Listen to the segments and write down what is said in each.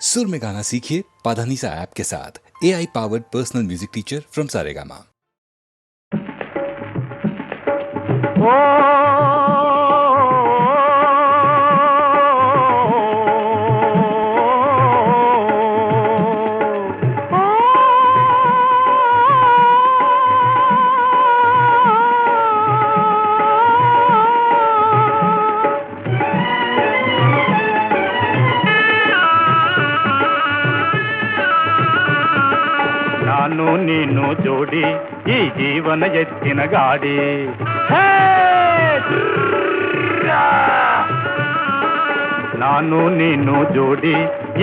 सुर में गाना सीखिए पाधानीसा ऐप के साथ। AI powered personal music teacher from Saregama. ನಾನು ನೀನು ಜೋಡಿ ಈ ಜೀವನ ಎತ್ತಿನ ಗಾಡಿ. ನಾನು ನೀನು ಜೋಡಿ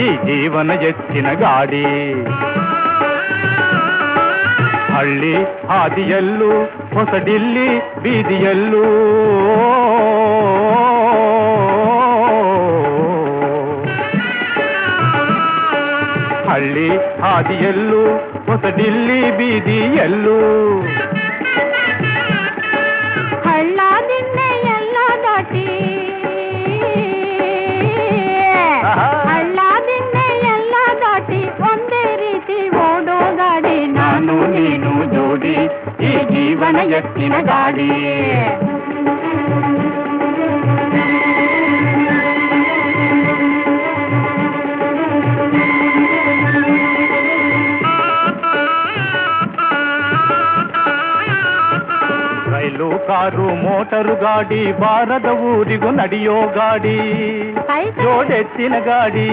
ಈ ಜೀವನ ಎತ್ತಿನ ಗಾಡಿ. ಹಳ್ಳಿ ಹಾದಿಯಲ್ಲೂ ಹೊಸಡಿಲ್ಲಿ ಬೀದಿಯಲ್ಲೂ ಹಳ್ಳಿ ಹಾದಿಯಲ್ಲೂ ಹೊಸಡಿಲ್ಲಿ ಬೀದಿಯಲ್ಲೂ ಹಳ್ಳ ದಿನ್ನೆ ಎಲ್ಲ ದಾಟಿ ಹಳ್ಳ ದಿನ್ನೆ ಎಲ್ಲ ದಾಟಿ ಒಂದೇ ರೀತಿ ಓಡೋ ಗಾಡಿ. ನಾನು ನೀನು ಜೋಡಿ ಈ ಜೀವನ ಎತ್ತಿನ ಗಾಡಿ. ರೈಲು ಕಾರು ಮೋಟರು ಗಾಡಿ ಬಾರದ ಊರಿಗೂ ನಡೆಯೋ ಗಾಡಿ. ಜೋಡೆತ್ತಿನ ಗಾಡಿ.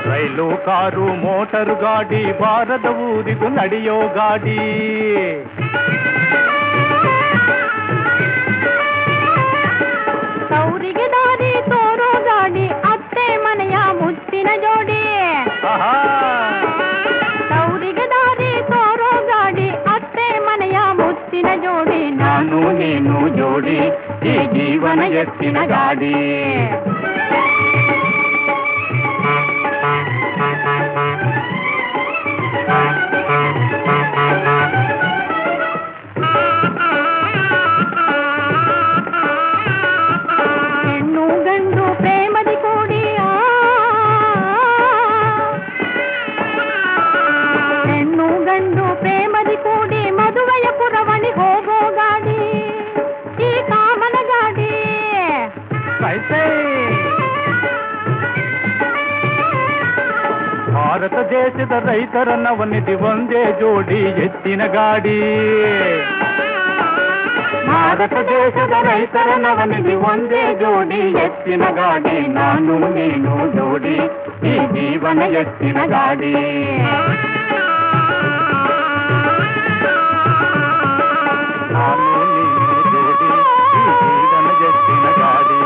ರೈಲು ಕಾರು ಮೋಟರು ಗಾಡಿ ಬಾರದ ಊರಿಗೂ ನಡೆಯೋ ಗಾಡಿ. ಸೌರಿಗೆ ದಾರಿ ತೋರೋ ಗಾಡಿ ಅತ್ತೆ ಮನೆಯ ಮುತ್ತಿನ ಜೋಡಿ. ಸೌರಿಗೆ ದಾರಿ ತೋರೋ ಗಾಡಿ ಅತ್ತೆ ಮನೆಯ ಮುತ್ತಿನ ಜೋಡಿ. ನಾನು ನೀನು ಜೋಡಿ ಈ ಜೀವನ ಎತ್ತಿನ ಗಾಡಿ. ಹೆಣ್ಣು ಗಂಡು ಪ್ರೇಮದಿ ಕೂಡಿ ಹೆಣ್ಣು ಗಂಡು ಪ್ರೇಮದಿ ಕೂಡಿ ಮದುವೆಯ ಪುರವಣಿ ಹೋಗೋ ಗಾಡಿ. ಈ ಕಾಮನ ಗಾಡಿ. ಭಾರತ ದೇಶದ ರೈತರ ನವನಿಧಿ ಒಂದೇ ಜೋಡಿ ಎತ್ತಿನ ಗಾಡಿ. ಭಾರತ ದೇಶದ ರೈತರ ನವನಿಧಿ ಒಂದೇ ಜೋಡಿ ಎತ್ತಿನ ಗಾಡಿ. ನಾನು ನೀನು ಜೋಡಿ ಈ ಜೀವನ ಎತ್ತಿನ ಗಾಡಿ. ನಾನು ನೀನು ಜೋಡಿ ಈ ಜೀವನ ಎತ್ತಿನ ಗಾಡಿ.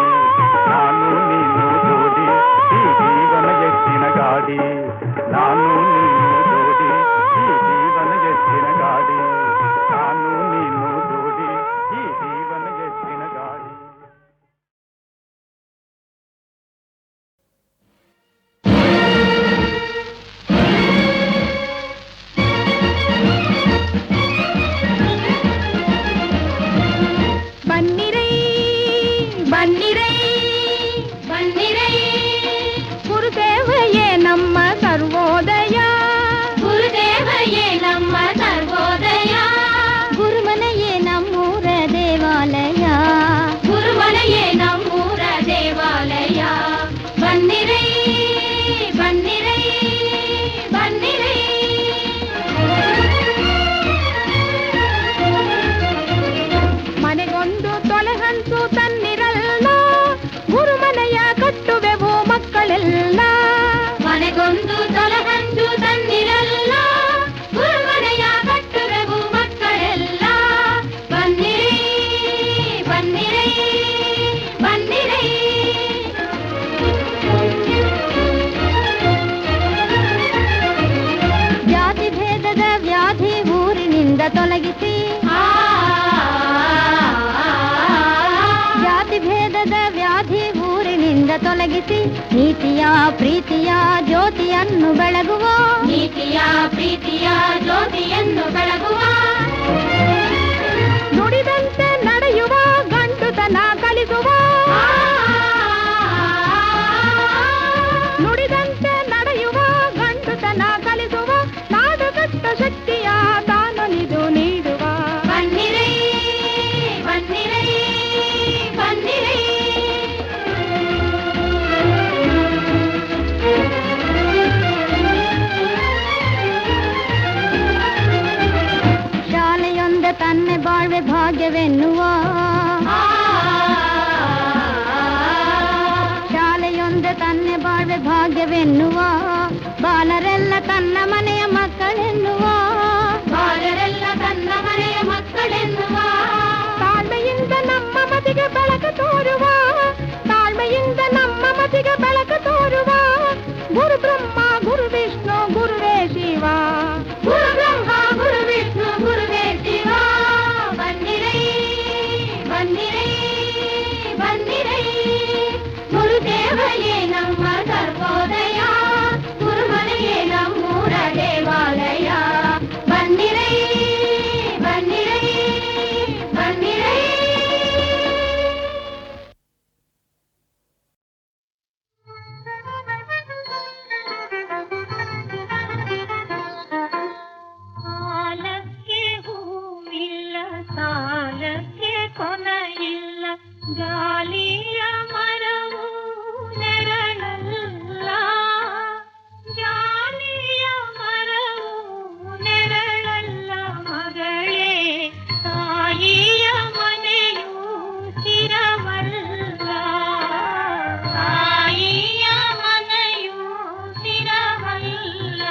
ನಾನು ನೀನು ಜೋಡಿ ಈ ಜೀವನ ಎತ್ತಿನ ಗಾಡಿ. ನಾನು ನೀನು ಜೋಡಿ ಈ ಜೀವನ ಎತ್ತಿನ ಗಾಡಿ. ನಾನು ನೀನು ಜೋಡಿ ಈ ಜೀವನ ಎತ್ತಿನ ಗಾಡಿ. ಬನ್ನಿರೈ ಬನ್ನಿರೈ ಬನ್ನಿರೈ ಗುರುದೇವಯೇ ನಮ್ಮ ಸರ್ವೋದಯ. ಗುರುದೇವಯೇ ನಮ್ಮ ಸರ್ವೋದಯ. ಗುರುಮನೆಯೇ ನಮ್ಮೂರ ದೇವಾಲಯ. ಗುರುಮನೆಯೇ ನಮ್ಮೂರ ದೇವಾಲಯ. ಬನ್ನಿರೈ ಬನ್ನಿರೈ ಬನ್ನಿರೈ. ಮನೆಗೊಂದು ತೊಲೆಹಂಚು ತನ್ನಿರಲ್ಲ ಗುರುಮನೆಯ ಕಟ್ಟುವೆವು ಮಕ್ಕಳೆಲ್ಲ. ಮನೆಗೊಂದು ತೊಲೆಹಂಚು ತನ್ನಿರಲ್ಲ ಗುರುಮನೆಯ ಕಟ್ಟುವೆವು ಮಕ್ಕಳೆಲ್ಲ. ಬನ್ನಿರೈ ಬನ್ನಿರೈ ಬನ್ನಿರೈ. ಜಾತಿ ಭೇದದ ವ್ಯಾಧಿ ಊರಿನಿಂದ ತೊಲಗಿಸಿ. ಜಾತಿ ಭೇದದ ವ್ಯಾಧಿ ಊರಿನಿಂದ ತೊಲಗಿಸಿ ನೀತಿಯ ಪ್ರೀತಿಯ ಜ್ಯೋತಿಯನ್ನು ಬೆಳಗುವ. ನೀತಿಯ ಪ್ರೀತಿಯ ಜ್ಯೋತಿಯನ್ನು ಬೆಳಗುವ. ನುಡಿದಂತೆ ನಡೆಯುವ ಗಂಡುತನ ಕಲಿಸುವ. ಮಕ್ಕಳೆನ್ನುವ ಬಾಲರೆಲ್ಲ ತನ್ನ ಮನೆಯ ಮಕ್ಕಳೆನ್ನುವ ಬಾಲರೆಲ್ಲ ತನ್ನ ಮನೆಯ ಮಕ್ಕಳೆನ್ನುವ ತಾಳ್ಮೆಯಿಂದ ನಮ್ಮ ಮತಿಗೆ ಬೆಳಕು ತೋರುವ ತಾಳ್ಮೆಯಿಂದ ನಮ್ಮ ಮತಿಗೆ ಬೆಳಕು ತೋರುವ ಗುರು ಬ್ರಹ್ಮ ಗುರು ವಿಷ್ಣು ಗುರುವೇ ಶಿವ ಗುರು ಬ್ರಹ್ಮ ಗುರು ವಿಷ್ಣು ಗುರುವೇ ಶಿವ ಬನ್ನಿರೈ ಬನ್ನಿರೈ ಬನ್ನಿರೈ ಗುರುದೇವಯೇ ನಮ್ಮ ಸರ್ವೋದಯ ಗುರುಮನೆಯೇ ನಮ್ಮೂರ ದೇವಾಲಯ ಬನ್ನಿರೈ ಬನ್ನಿರೈ ಬನ್ನಿರೈ ಸಾಲಕ್ಕೆ ಹೂವಿಲ್ಲ ಸಾಲಕ್ಕೆ ಕೊನೆಯಿಲ್ಲ ಗಾಳಿಯ ಮರವು ನೆರಳಲ್ಲ ಜಾಲಿಯ ಮರವು ನೆರಳಲ್ಲ ಮಗಳೇ ತಾಯಿಯ ಮನೆಯು ಸ್ಥಿರವಲ್ಲ ತಾಯಿಯ ಮನೆಯು ಸ್ಥಿರವಲ್ಲ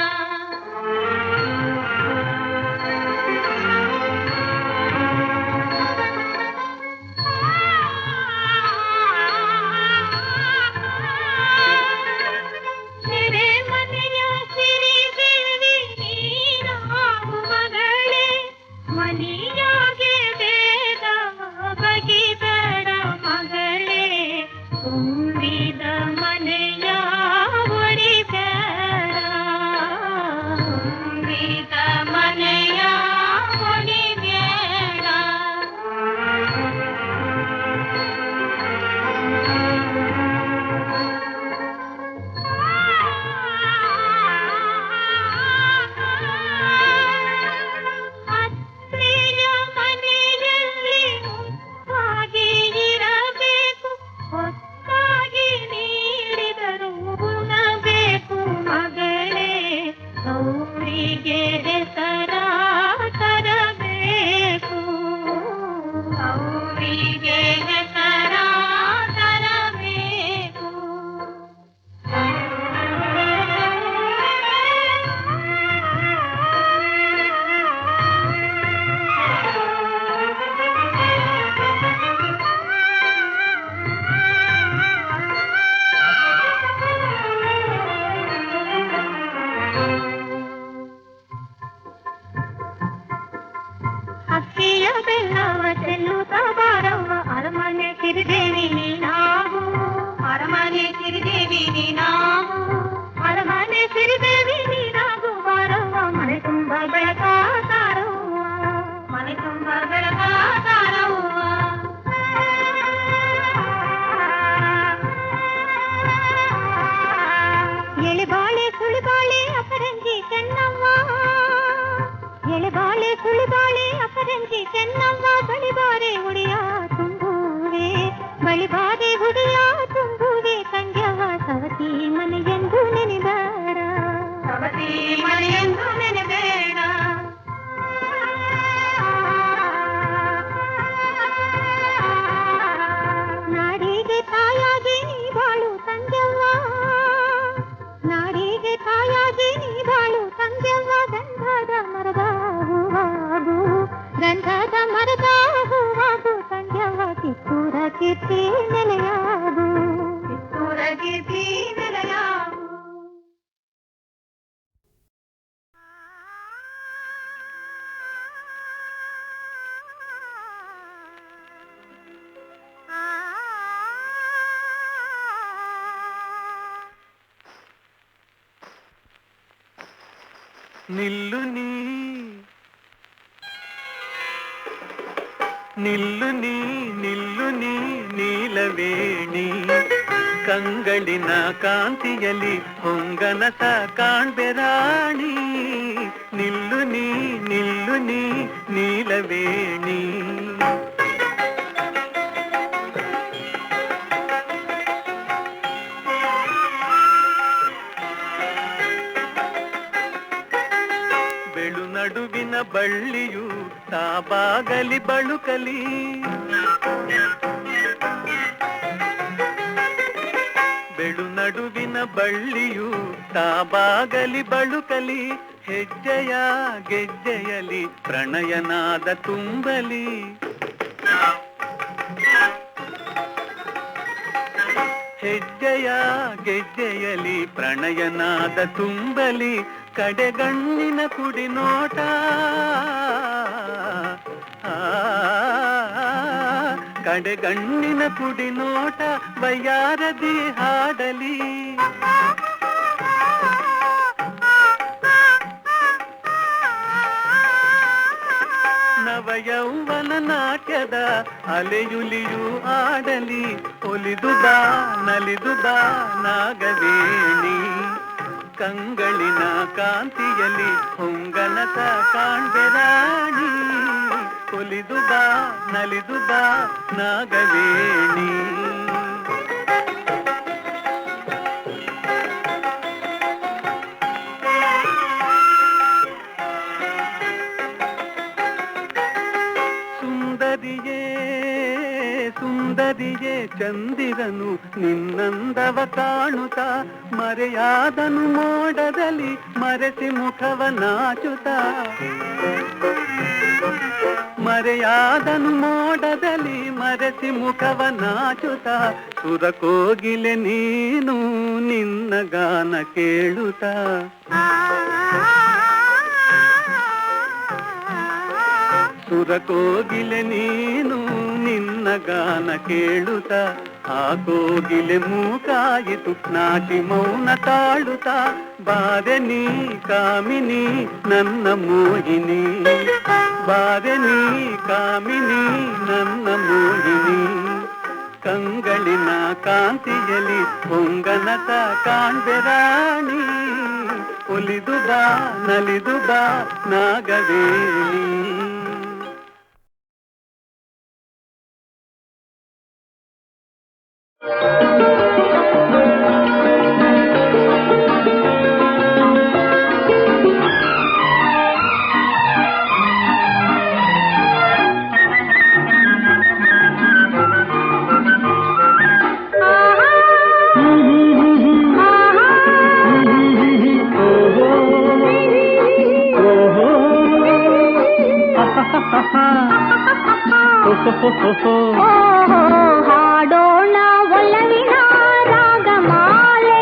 ಸಿರೆ ಮನೆಯ ಸಿರಿದೇವಿ ನೀನಾಗು ಮಗಳೇ ಮನಿಯಾಗೆ ಬೇಡ ಬಗಿಬೇಡ ಮಗಳೇ ತುಂಬಿದ ಮನೆಯ ಒಡಿಬೇಡ ತುಂಬಿದ ಮನೆಯ ಒಡಿಬೇಡ ಅತ್ತೆಯ ಮನೆಯಲ್ಲಿ ಮುತ್ತಾಗಿ ಇರಬೇಕು ಹೊತ್ತಾಗಿ ನೀಡಿದರು ಉಣಬೇಕು ಮಗಳೇ ಅವರಿಗೆ ಹೆಸರ ತರಬೇಕು ಅವರಿಗೆ ಹೆಸರ ತರಬೇಕು ಅಕ್ಕಿಯ ಬೆಲ್ಲವ ಚೆಲ್ಲುತ್ತ ಬಾರವ್ವ ಅರಮನೆ ಸಿರಿದೇವಿ ನೀನಾಗು ಅರಮನೆ ಸಿರಿದೇವಿ ನೀನಾಗು ಅರಮನೆ ಸಿರಿದೇವಿ ನೀನಾಗು ಬಾರವ್ವ ಮನೆ ತುಂಬ ಬೆಳಕ ತಾರವ್ವ ಮನೆ ತುಂಬ ಬೆಳಕ ತಾರವ್ವ ಎಳೆಬಾಳೆ ಸುಳಿಬಾಳೆ ಅಪರಂಜಿ ಚೆನ್ನವ್ವ ಎಳೆಬಾಳೆ ಸುಳಿಬಾಳೆ ಅಪರಂಜಿ ಚೆನ್ನವ್ವ ಬಳಿಬಾರೆ ಉಡಿಯ ತುಂಬುವೆ ಬಳಿಬಾರೆ ಉಡಿಯ ತುಂಬುವೆ ತಂಗ್ಯವ ಸವತಿ ಮನೆಯೆಂದು ನೆನೆಬೇಡ ಸವತಿ ಮನೆಯೆಂದು ನೆನೆಬೇಡ ನಾಡಿಗೆ ತಾಯಾಗಿ ನೀ ಬಾಳು ತಂಗ್ಯವ್ವ ನಾಡಿಗೆ ತಾಯಾಗಿ ನೀ ಬಾಳು ತಂಗ್ಯವ್ವ ಗಂಧದ ಮರದ ಹೂವಾಗು ಗಂಧದ ಮರದ ಹೂವಾಗು ತಂಗ್ಯವ್ವ ಕಿತ್ತೂರ ಕೀರ್ತಿ ನೆಲೆಯಾಗು ಕಿತ್ತೂರ ಕೀರ್ತಿ ನೆಲೆಯಾಗು ನಿಲ್ಲು ನೀ ನಿಲ್ಲು ನೀ ನಿಲ್ಲು ನೀ ನೀಲವೇಣಿ ಕಂಗಳಿನ ಕಾಂತಿಯಲ್ಲಿ ಹೊಂಗನಸ ಕಾಣ್ಬೆರಾಣಿ ನಿಲ್ಲು ನೀ ನಿಲ್ಲು ನೀ ನೀಲವೇಣಿ ಬೆಳು ನಡುವಿನ ಬಳ್ಳಿಯು ತಾಬಾಗಲಿ ಬಳುಕಲಿ ಬೆಳು ನಡುವಿನ ಬಳ್ಳಿಯು ತಾಬಾಗಲಿ ಬಳುಕಲಿ ಹೆಜ್ಜೆಯ ಗೆಜ್ಜೆಯಲಿ ಪ್ರಣಯನಾದ ತುಂಬಲಿ ಹೆಜ್ಜೆಯ ಗೆಜ್ಜೆಯಲಿ ಪ್ರಣಯನಾದ ತುಂಬಲಿ ಕಡೆಗಣ್ಣಿನ ಕುಡಿ ನೋಟ ಕಡೆಗಣ್ಣಿನ ಕುಡಿ ನೋಟ ವಯ್ಯಾರದಿ ಹಾಡಲಿ ನವಯೌವನ ನಾಟ್ಯದ ಅಲೆಯುಲಿಯು ಆಡಲಿ ಒಲಿದು ಬಾ ನಲಿದು ಬಾ ನಾಗವೇಣಿ ಕಂಗಳಿನ ಕಾಂತಿಯಲಿ ಹೊಂಗನಸ ಕಾಣ್ಬೆರಾಣಿ ಒಲಿದು ಬಾ ನಲಿದು ಬಾ ನಾಗವೇಣಿ ಸುಂದರಿಯೇ ಚಂದಿರನು ನಿನ್ನಂದವ ಕಾಣುತ್ತ ಮರೆಯಾದನು ಮೋಡದಲ್ಲಿ ಮರೆಸಿ ಮುಖವ ನಾಚುತ್ತ ಮರೆಯಾದನು ಮೋಡದಲ್ಲಿ ಮರೆಸಿ ಮುಖವ ನಾಚುತ್ತ ಸುರಕೋಗಿಲೆ ನೀನು ನಿನ್ನ ಗಾನ ಕೇಳುತ್ತ ಸುರಕೋಗಿಲೆ ನೀನು ನಿನ್ನ ಗಾನ ಕೇಳುತ್ತ ಆ ಕೋಗಿಲೆ ಮೂಕಾಯಿತು ನಾಟಿ ಮೌನ ತಾಳುತ್ತ ಬಾರೆ ನೀ ಕಾಮಿನಿ ನನ್ನ ಮೋಹಿನಿ ಬಾರೆ ನೀ ಕಾಮಿನಿ ನನ್ನ ಮೋಹಿನಿ ಕಂಗಳಿನ ಕಾಂತಿಯಲಿ ಹೊಂಗನತ ಕಾಣ್ಬೆರಾಣಿ ಒಲಿದು ಬಾ ನಲಿದು ಬಾ ನಾಗವೇಣಿ ಹಾಡೋಣ ಒಲವಿನ ರಾಗಮಾಲೆ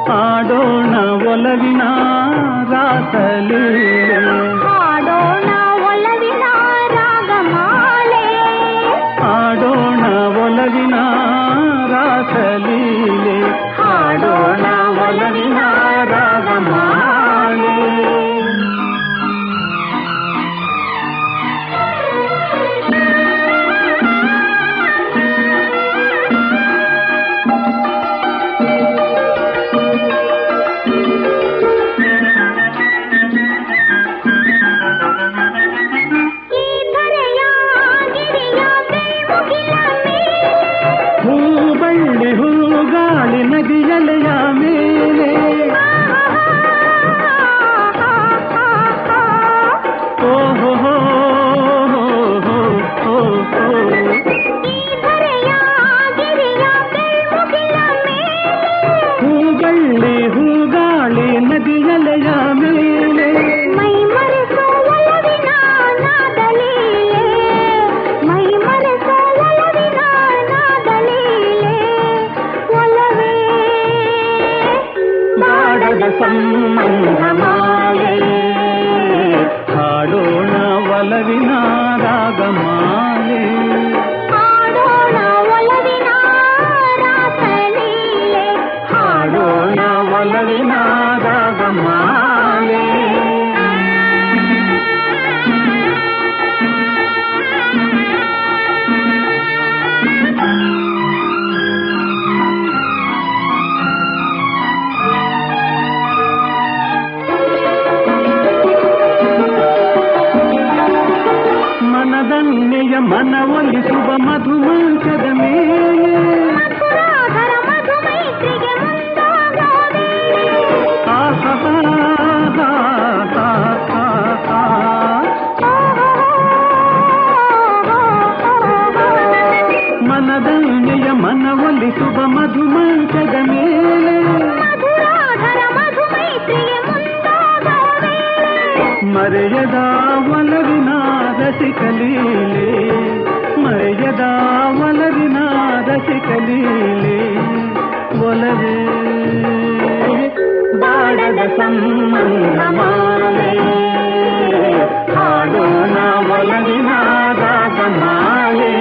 ಹಾಡೋಣ ಒಲವಿನ ರಾಸಲೀಲೆ ಹಾಡೋಣ ಒಲವಿನ ರಾಗಮಾಲೆ ಹಾಡೋಣ ಒಲವಿನ ರಾಸಲೀಲೆ ಹಾಡೋಣ ಒಲವಿನ ರಾಗಮಾಲೆ ಮನವೊಲಿಸುವ ಮಧುಮಂಚದ ಮೇಲೆ ಮಧುರಾಧರ ಮಧುಮೈತ್ರಿಗೆ ಮುಂದಾಗವೇ ಮರೆಯದ ಒಲವಿನ ರಸಿಕಲೀಲೆ ಮರೆಯದ ಒಲವಿನ ರಸಿಕಲೀಲೆ ಒಲವೇ ಬಾಡದ ಸಂಬಂಧ ಮಾಲೆ ಹಾಡೋಣ ಒಲವಿನ ರಾಗಮಾಲೆ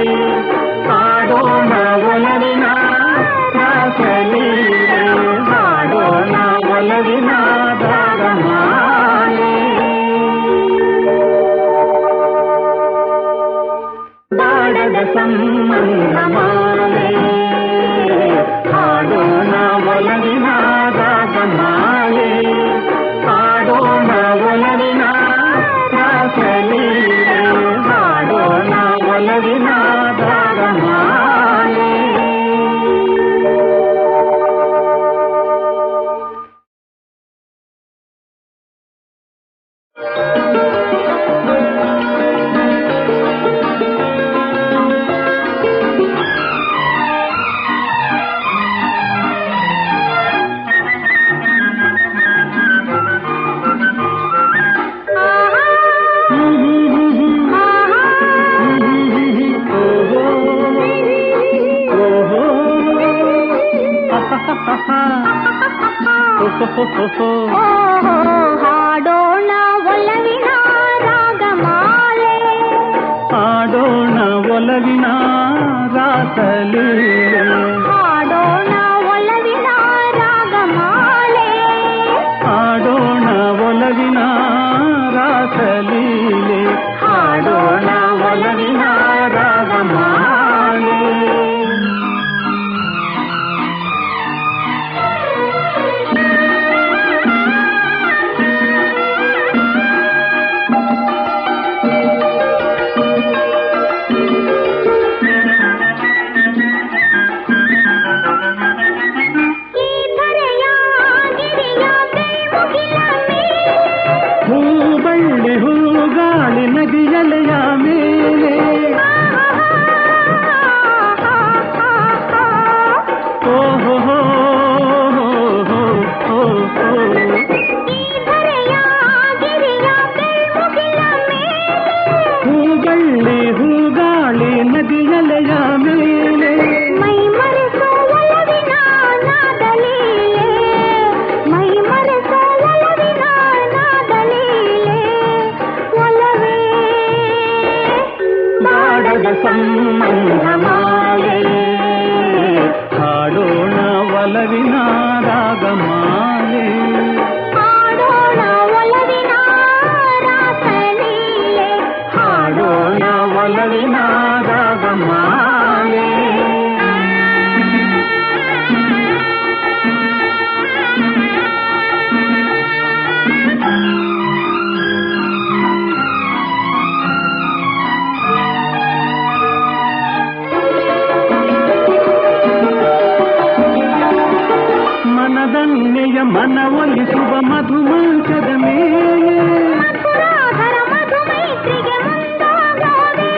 ಹಾಡೋಣ ಒಲವಿನ ರಾಸಲೀಲೆ ಹಾಡೋಣ ಒಲವಿನ ರಾಗಮಾಲೆ ಬಾಡದ ಸಂಬಂಧ ಮಾಲೆ ಹಾಡೋಣ ಒಲವಿನ ರಾಗಮಾಲೆ ಹಾಡೋಣ ಒಲವಿನ ರಾಸಲೀಲೆ ಹಾಡೋಣ ಒಲವಿನ ರಾಗಮಾಲೆ ಹಾಡೋಣ ಒಲವಿನ ರಾಗಮಾಲೆ ಹಾಡೋಣ ಒಲವಿನ ರಾಸಲೀಲೆ ಹಾಡೋಣ ಒಲವಿನ ರಾಗಮಾಲೆ ಹಾಡೋಣ ಒಲವಿನ ರಾಸಲೀಲೆ ಹಾಡೋಣ ಒಲವಿನ ರಾಗಮಾಲೆ ಹೂಬಳ್ಳಿ ಹೂಗಾಳಿ ನದಿಯಲೆಯ ಮೇಲೆ ಓಹೋ ಹೂಬಳ್ಳಿ ಹೂಗಾಳಿ ನದಿಯಲೆಯ ಮೇಲೆ ಮೈ ಮರೆಸೋ ಒಲವಿನ ನಾದಲೀಲೆ ಮೈ ಮರೆಸೋ ಒಲವಿನ ನಾದಲೀಲೆ ಒಲವೇ ಬಾಡದ ಸಂಬಂಧ ಮಾಲೆ ಹಾಡೋಣ ಒಲವಿನ ರಾಗಮಾಲೆ ಹಾಡೋಣ ಒಲವಿನ ರಾಸಲೀಲೆ ಹಾಡೋಣ ಒಲವಿನ ರಾಗಮಾಲೆ ಮನದನ್ನೆಯ ಮನವೊಲಿಸುವ ಮಧುಮಂಚದ ಮೇಲೆ ಮಧುರಾಧರ ಮಧುಮೈತ್ರಿಗೆ ಮುಂದಾಗವೇ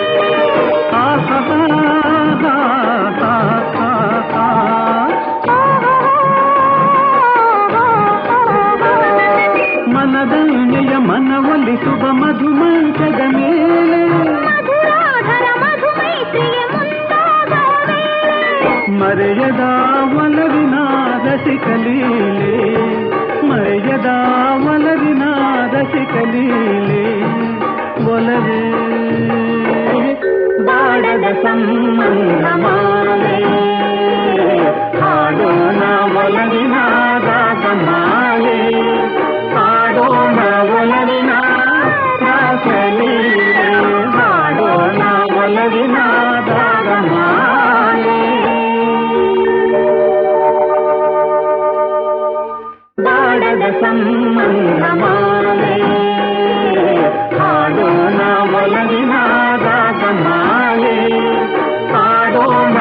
ಮನದನ್ನೆಯ ಮನವೊಲಿಸುವ ಮಧುಮಂಚದ ಮೇಲೆ ಮಧುರಾಧರ ಮಧುಮೈತ್ರಿಗೆ ಮುಂದಾಗವೇ ಮರೆಯದ ಒಲವಿನ ರಸಿಕಲೀಲೆ ಮರೆಯದ ಒಲವಿನ ರಸಿಕಲೀಲೆ ಒಲವೇ ಬಾಡದ ಸಂಬಂಧ ಮಾಲೆ ಹಾಡೋಣ ಒಲವಿನ ರಾಗಮಾಲೆ ಹಾಡೋಣ ಒಲವಿನ ರಾಸಲೀಲೆ ಹಾಡೋಣ ಒಲವಿನ ರಾಗಮಾಲೆ ಬಾಡದ ಸಂಬಂಧ ಮಾಲೆ ಹಾಡೋಣ ಒಲವಿನ ರಾಗಮಾಲೆ ಹಾಡೋಣ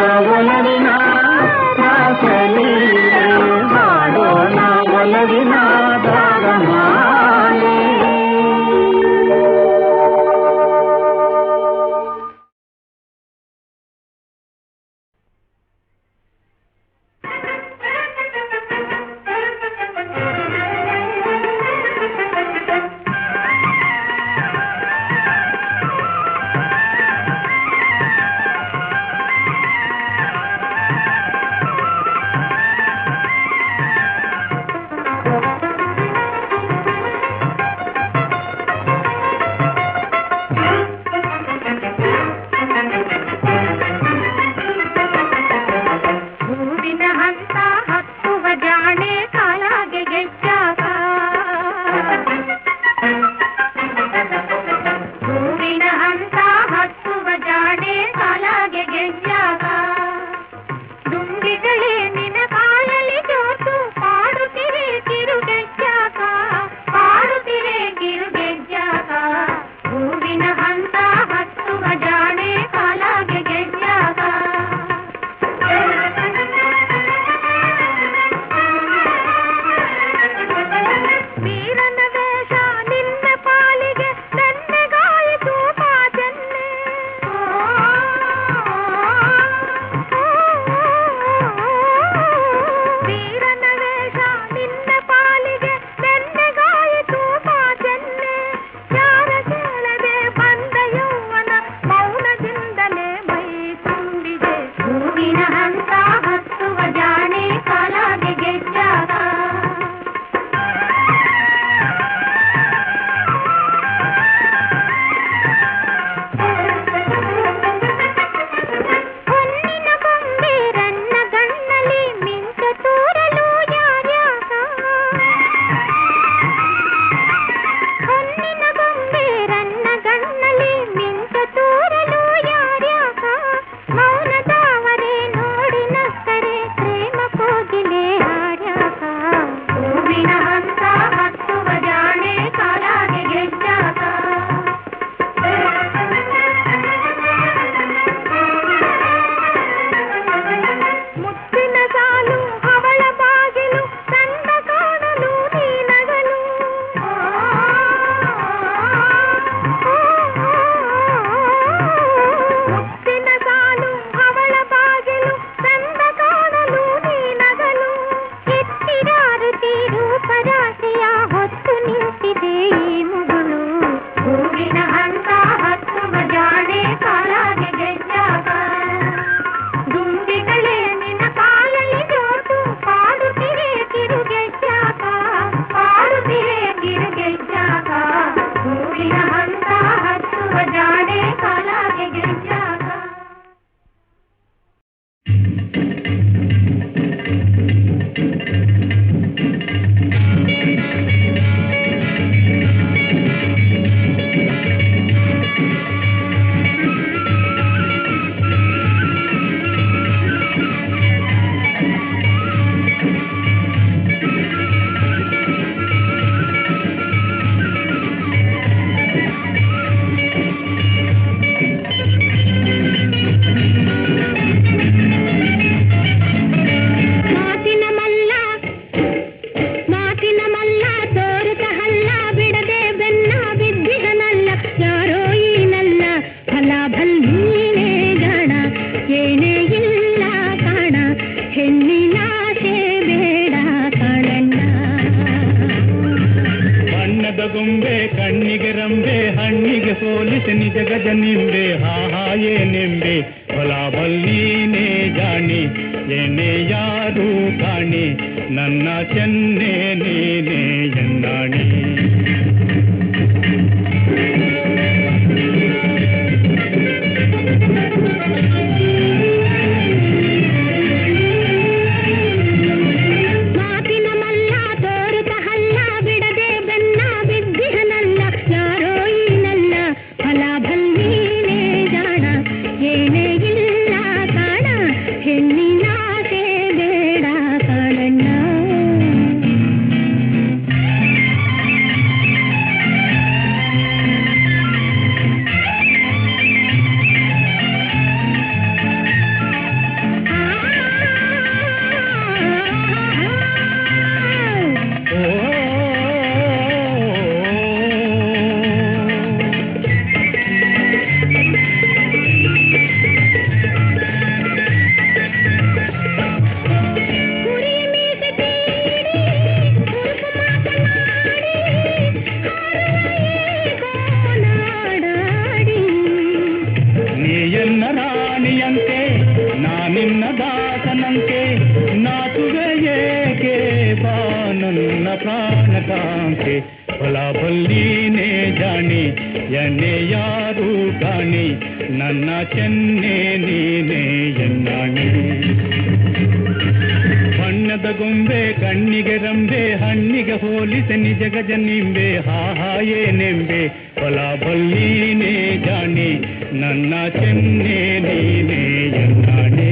ಏನೇ ಯಾರು ಕಾಣಿ ನನ್ನ ಚೆನ್ನೆ ನೀನೇ ಎನ್ನಾಣಿ. ಪ್ರಾಣಕಾಂತೆ ಫಲಾಫಲ್ಲೀನೇ ಜಾಣಿ ಎನ್ನೆ ಯಾರು ಕಾಣಿ ನನ್ನ ಚೆನ್ನೆ ನೀನೇ ಎನ್ನಾಣಿ. ಬಣ್ಣದ ಗೊಂಬೆ ಕಣ್ಣಿಗೆ ರಂಬೆ ಹಣ್ಣಿಗೆ ಹೋಲಿಸಿ ನಿಜ ಗಜ ನಿಂಬೆ ಹಾಹಾಯೇನೆಂಬೆ ಫಲಾಫಲ್ಲೀನೇ ಜಾಣಿ ನನ್ನ ಚೆನ್ನೆ ನೀನೇ ಎನ್ನಾಣಿ.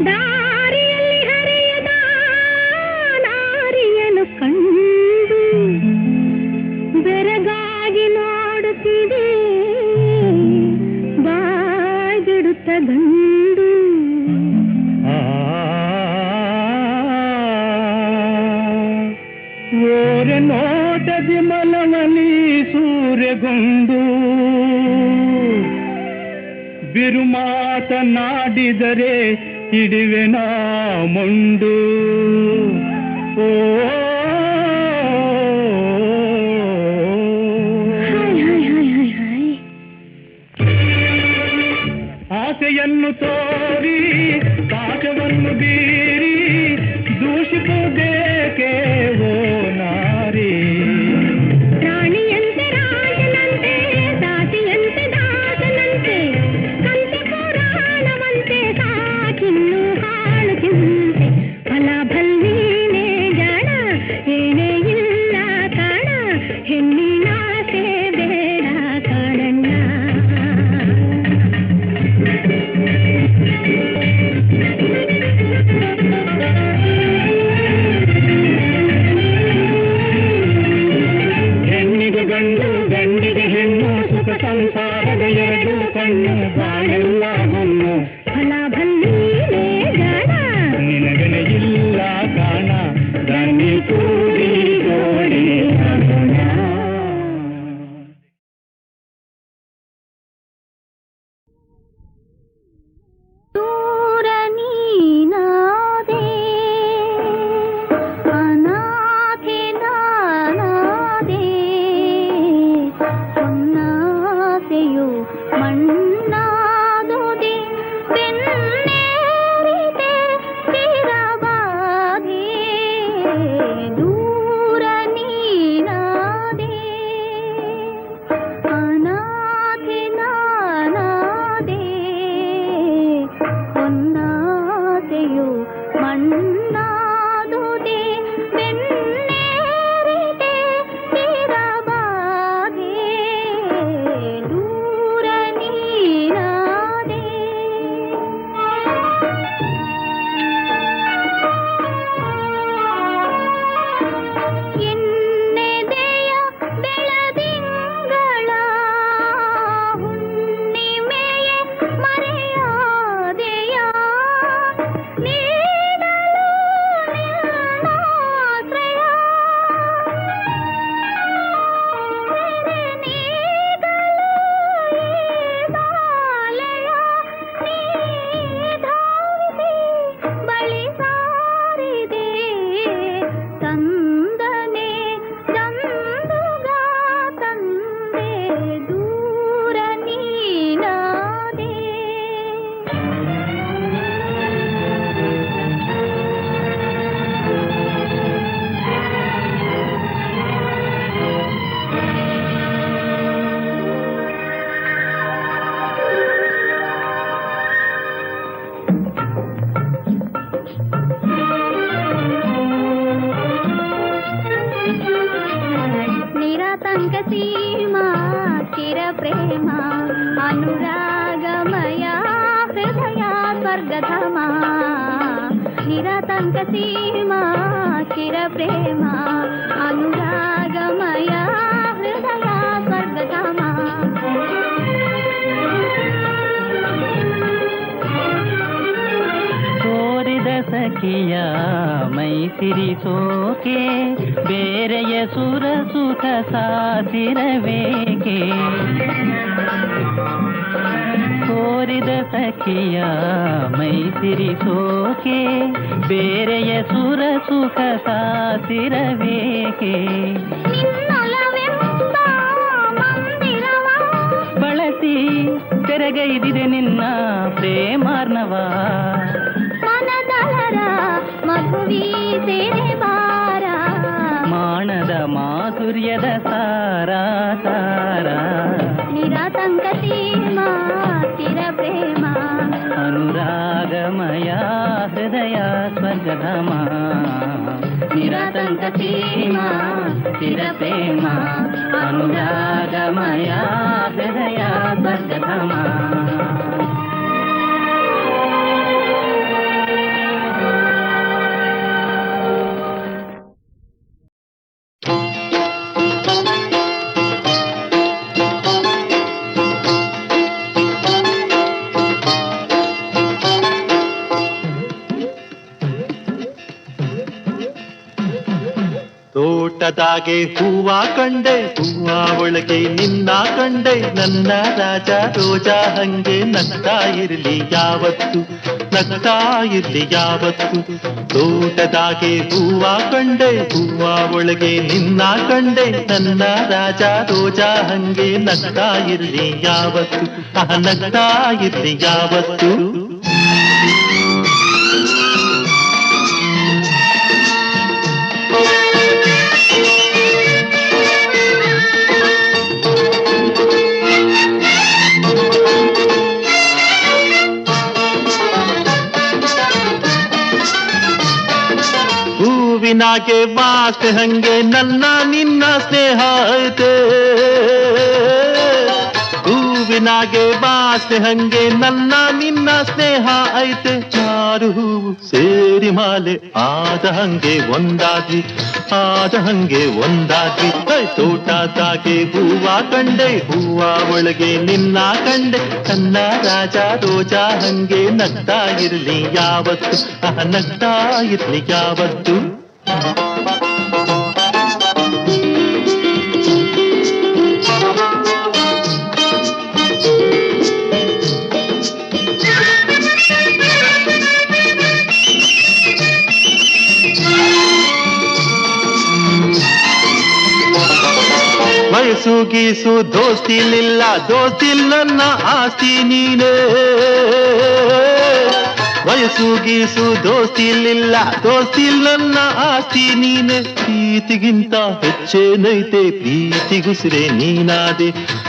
ದಾರಿಯಲ್ಲಿ ಹರಿಯದ ನಾರಿಯನು ಕಂಡು ಬೆರಗಾಗಿ ನೋಡುತ್ತಿದೆ ಬಾಯ್ಬಿಡುತ್ತ ಗಂಡು. ಓರೆ ನೋಟದಿ ಮಲಮಲಿ ಸೂರ್ಯಗೊಂಡು ಬಿರು ಮಾತನಾಡಿದರೆ ಹಿಡಿವೆನ ಮೊಂಡು. ಓ ಆಸೆಯನ್ನು ತೋರಿ ಪಾಠವನ್ನು ಬೀರಿ ದೂಷಿಸುವುದೇಕೆ ಓ ನಾರಿ. ರಾಣಿಯಂತೆ ರಾಜನಂತೆ ದಾಸಿಯಂತೆ ದಾಸನಂತೆ ಕಂತೆ ಪುರಾಣವಂತೆ ಸಾಕಿನ್ನು ಹಾಳು ಚಿಂತೆ ಫಲಭಲ್ಲೀನೇ ಜಾಣ ಏನೇ ಇಲ್ಲ ಕಾಣ ಹೆಣ್ಣಿನಾಸೆ ಬೇಡ ಕಾಣಣ್ಣ. ಹೆಣ್ಣಿಗೆ ಗಂಡು ಗಂಡಿಗೆ ಹೆಣ್ಣು ಸುಖ ಸಂಸಾರದ ಎರಡು ಕಣ್ಣು ಬಾಳೆಲ್ಲ ಹೊನ್ನು ಫಲಭಲ್ಲೀನೇ ಜಾಣ ನಿನಗನೆ ಇಲ್ಲ ಕಾಣ ದಾನಿ ಕೂಡಿ ಜೋಡಿ ಆಗೋಣ. ದೂರ ನೀನಾದೆ ಅನಾಥೆ ನಾನಾದೆ ಹೊನ್ನಾಸೆಯು ಮಣ್ಣಾದುದೇ ದೂರ ನೀನಾದೆ ನಿರಾತಂಕ ಸೀಮಾ ಚಿರ ಪ್ರೇಮ ಅನುರಾಗಮಯ ಹೃದಯ ಸ್ವರ್ಗಧಾಮ ನಿರಾತಂಕ ಸೀಮಾ ಚಿರ ಪ್ರೇಮ ಅನುರಾಗಮಯ ಹೃದಯ ಸ್ವರ್ಗಧಾಮ ಕೋರಿದ ಸಖಿಯ ಮೈಸಿರಿಸೋಕೆ ಬೇರೆಯ ಸುರ ಸುಖ ಸಾಸಿರಬೇಕೆ ಕೋರಿದ ಸಖಿಯ ಮೈಸಿರಿಸೋಕೆ ಬೇರೆಯ ಸುರ ಸುಖ ಸಾಸಿರಬೇಕೆ ನಿನ್ನೊಲವೆಂಬ ಮಂದಿರವ ಬಳಸಿ ತೆರೆಗೈದಿದೆ ನಿನ್ನ ಪ್ರೇಮಾರ್ಣವ ಮನದಲರ ಮಗುವಿ ಸೇರೆ ಬಾರ ಮಾಣದ ಮಾಧುರ್ಯದ ಸಾರ ಸಾರ ನಿರಾತಂಕ ಸೀಮಾ ಚಿರ ಪ್ರೇಮ ಅನುರಾಗಮಯ ಹೃದಯ ಸ್ವರ್ಗಧಾಮ ನಿರಾತಂಕ ಸೀಮಾ ಚಿರ ಪ್ರೇಮ ಅನುರಾಗಮಯ ಹೃದಯ ಸ್ವರ್ಗಧಾಮ ತೋಟದಾಗೆ ಹೂವ ಕಂಡೆ ಹೂವ ಒಳಗೆ ನಿನ್ನ ಕಂಡೆ ನನ್ನ ರಾಜ ರೋಜಾ ಹಂಗೆ ನಗ್ತಾ ಇರ್ಲಿ ಯಾವತ್ತು ನಗ್ತಾ ಇರ್ಲಿ ಯಾವತ್ತು ತೋಟದಾಗೆ ಹೂವ ಕಂಡೆ ಹೂವ ಒಳಗೆ ನಿನ್ನ ಕಂಡೆ ನನ್ನ ರಾಜ ರೋಜಾ ಹಂಗೆ ನಗ್ತಾ ಇರ್ಲಿ ಯಾವತ್ತು ನಗ್ತಾ ಇರ್ಲಿ ಯಾವತ್ತು ಹೂವಿನಾಗೆ ವಾಸೆ ಹಂಗೆ ನನ್ನ ನಿನ್ನ ಸ್ನೇಹ ಐತೆ ಹೂವಿನಾಗೆ ವಾಸೆ ಹಂಗೆ ನನ್ನ ನಿನ್ನ ಸ್ನೇಹ ಐತೆ ಚಾರು ಹೂವು ಸೇರಿ ಮಾಲೆ ಆದ ಹಂಗೆ ಒಂದಾದ್ವಿ ಆದ ಹಂಗೆ ಒಂದಾದ್ವಿ ತೋಟದಾಗೆ ಹೂವ ಕಂಡೆ ಹೂವ ಒಳಗೆ ನಿನ್ನ ಕಂಡೆ ನನ್ನ ರಾಜ ರೋಜಾ ಹಂಗೆ ನಗ್ತಾ ಇರ್ಲಿ ಯಾವತ್ತು ನಗ್ತಾ ಇರ್ಲಿ ಯಾವತ್ತು ವಯಸ್ಸು ಗೀಸು ದೋಸ್ತಿಲಿಲ್ಲ ದೋಸ್ತಿಲ್ ನನ್ನ ಆಸ್ತಿ ನೀನೇ ವಯಸ್ಸು ಗೀಸು ದೋಸ್ತಿಲಿಲ್ಲ ದೋಸ್ತಿಲ್ ನನ್ನ ಆಸ್ತಿ ನೀನೆ ಪ್ರೀತಿಗಿಂತ ಹೆಚ್ಚೇನೈತೆ ಪ್ರೀತಿಗುಸಿರೆ ನೀನಾದೆ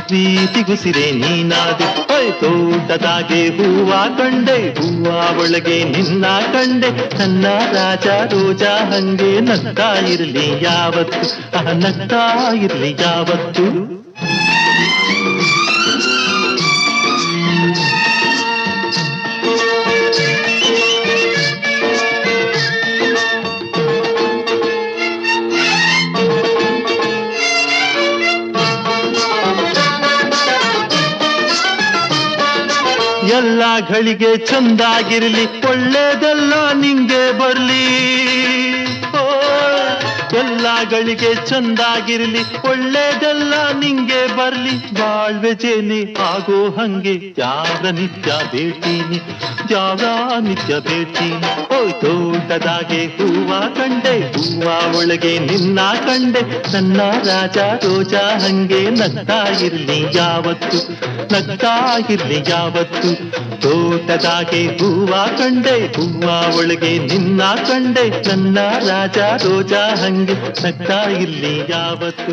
ಪ್ರೀತಿಗುಸಿರೆ ನೀನಾದೆ ತೋಟದಾಗೆ ಹೂವ ಕಂಡೆ ಹೂವ ಒಳಗೆ ನಿನ್ನ ಕಂಡೆ ನನ್ನ ರಾಜ ರೋಜಾ ಹಂಗೆ ನಗ್ತಾ ಇರ್ಲಿ ಯಾವತ್ತು ನಗ್ತಾ ಇರ್ಲಿ ಯಾವತ್ತು ಎಲ್ಲ ಗಳಿಗೆ ಚಂದಾಗಿರ್ಲಿ ಒಳ್ಳೇದೆಲ್ಲ ನಿಂಗೆ ಬರ್ಲಿ ಎಲ್ಲಗಳಿಗೆ ಚಂದಾಗಿರ್ಲಿ, ಒಳ್ಳೇದೆಲ್ಲ ನಿಂಗೆ ಬರ್ಲಿ. ಬಾಳ್ವೆ ಜೇನೆ ಆಗೋ ಹಂಗೆ ಯಾರ ನಿತ್ಯ ಭೇಟಿನಿ, ಯಾರ ನಿತ್ಯ ಭೇಟಿನಿ. ಓಯ್ ತೋಟದಾಗೆ ಹೂವ ಕಂಡೆ, ಹೂವ ಒಳಗೆ ನಿನ್ನ ಕಂಡೆ. ನನ್ನ ರಾಜ ರೋಜಾ ಹಂಗೆ ನಗ್ತಾ ಇರ್ಲಿ ಯಾವತ್ತು, ನಗ್ತಾ ಇರ್ಲಿ ಯಾವತ್ತು. ತೋಟದಾಗೆ ಹೂವ ಕಂಡೆ, ಹೂವ ಒಳಗೆ ನಿನ್ನ ಕಂಡೆ. ನನ್ನ ರಾಜ ರೋಜಾ ಹಂಗೆ ನಗ್ತಾ ಇರ್ಲಿ ಯಾವತ್ತು,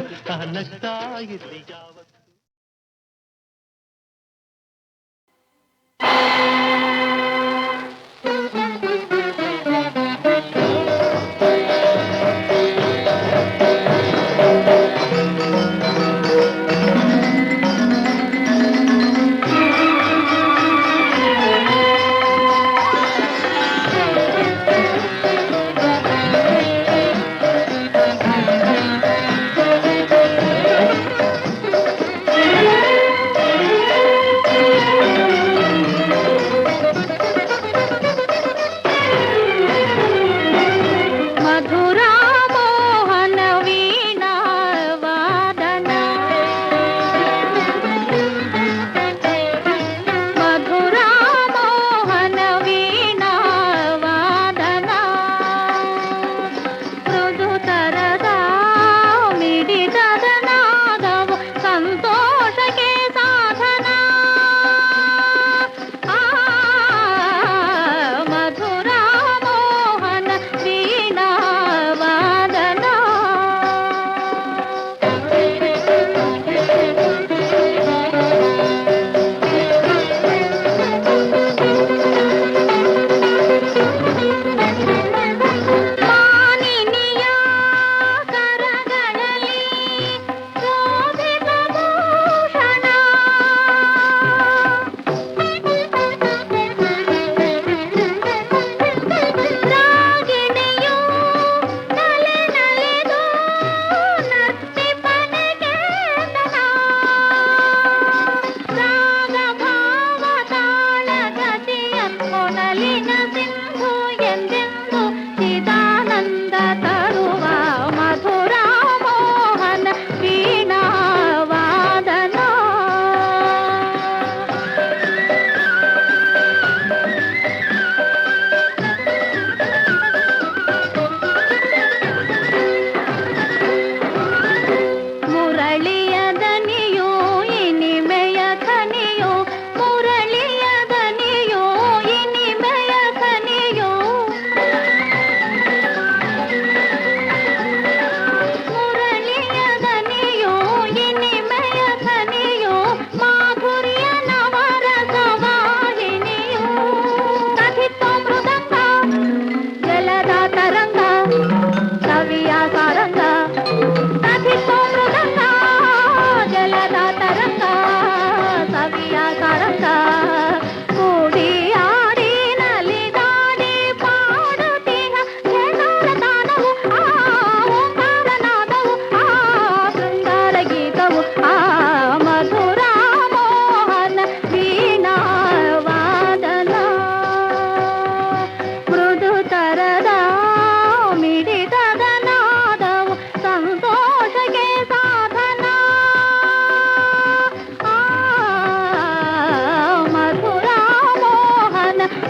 ನಗ್ತಾ ಇರ್ಲಿ ಯಾವತ್ತು.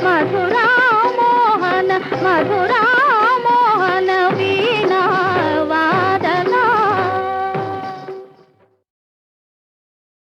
ಮಧುರ